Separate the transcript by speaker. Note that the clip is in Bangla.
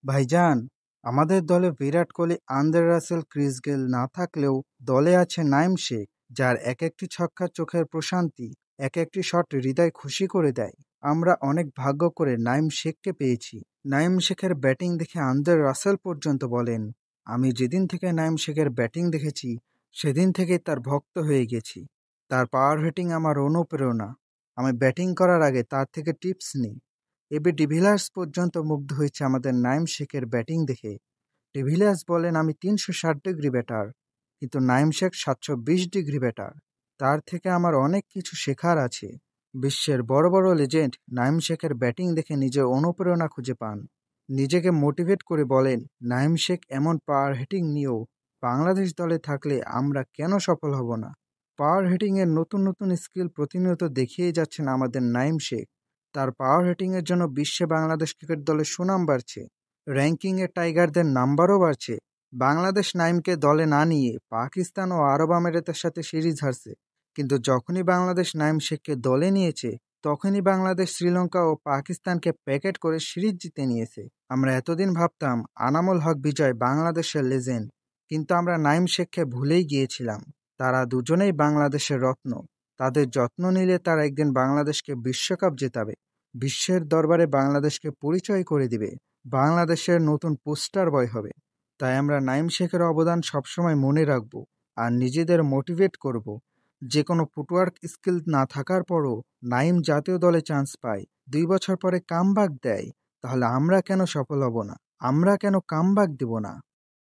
Speaker 1: ভাইজান, আমাদের দলে Virat Kohli, Andre Russell, Chris Gayle না থাকলেও দলে আছে নাইম শেখ, যার এক একটি ছক্কা চোখের প্রশান্তি, এক একটি শট হৃদয় খুশি করে দেয়। আমরা অনেক ভাগ্য করে নাইম শেখকে পেয়েছি। নাইম শেখের ব্যাটিং দেখে আন্দ্রে রাসেল পর্যন্ত বলেন, আমি যেদিন থেকে নাইম শেখের ব্যাটিং দেখেছি সেদিন থেকেই তার ভক্ত হয়ে গেছি। তার পাওয়ার হিটিং আমার অনুপ্রেরণা। আমি ব্যাটিং করার আগে তার থেকে টিপস নিই। এবি ডিভিলিয়ার্স পর্যন্ত মুগ্ধ হয়েছে আমাদের নাইম শেখের ব্যাটিং দেখে। ডিভিলিয়ার্স বলেন, আমি ৩৬০ ডিগ্রি ব্যাটার, কিন্তু নাইম শেখ ৭২০ ডিগ্রি ব্যাটার। তার থেকে আমার অনেক কিছু শেখার আছে। বিশ্বের বড় বড় লেজেন্ড নাইম শেখের ব্যাটিং দেখে নিজের অনুপ্রেরণা খুঁজে পান। নিজেকে মোটিভেট করে বলেন, নাইম শেখ এমন পাওয়ার হিটিং নিয়েও বাংলাদেশ দলে থাকলে আমরা কেন সফল হব না। পাওয়ার হিটিংয়ের নতুন নতুন স্কিল প্রতিনিয়ত দেখিয়ে যাচ্ছেন আমাদের নাইম শেখ। তার পাওয়ার হিটিংয়ের জন্য বিশ্বে বাংলাদেশ ক্রিকেট দলের সুনাম বাড়ছে। র্যাঙ্কিংয়ে টাইগারদের নাম্বারও বাড়ছে। বাংলাদেশ নাইমকে দলে না নিয়ে পাকিস্তান ও আরব আমিরাতের সাথে সিরিজ হারছে, কিন্তু যখনই বাংলাদেশ নাইম শেখকে দলে নিয়েছে তখনই বাংলাদেশ শ্রীলঙ্কা ও পাকিস্তানকে প্যাকেট করে সিরিজ জিতে নিয়েছে। আমরা এতদিন ভাবতাম আনামুল হক বিজয় বাংলাদেশের লেজেন্ড, কিন্তু আমরা নাইম শেখকে ভুলেই গিয়েছিলাম। তারা দুজনেই বাংলাদেশের রত্ন। তাদের যত্ন নিলে তারা একদিন বাংলাদেশকে বিশ্বকাপ জেতাবে, বিশ্বের দরবারে বাংলাদেশকে পরিচয় করে দিবে, বাংলাদেশের নতুন পোস্টার বয় হবে। তাই আমরা নাইম শেখের অবদান সবসময় মনে রাখব আর নিজেদের মোটিভেট করব। যে কোনো ফুটওয়ার্ক স্কিল না থাকার পরও নাইম জাতীয় দলে চান্স পায়, ২ বছর পরে কামব্যাক দেয়, তাহলে আমরা কেন সফল হব না? আমরা কেন কামব্যাক দেব না?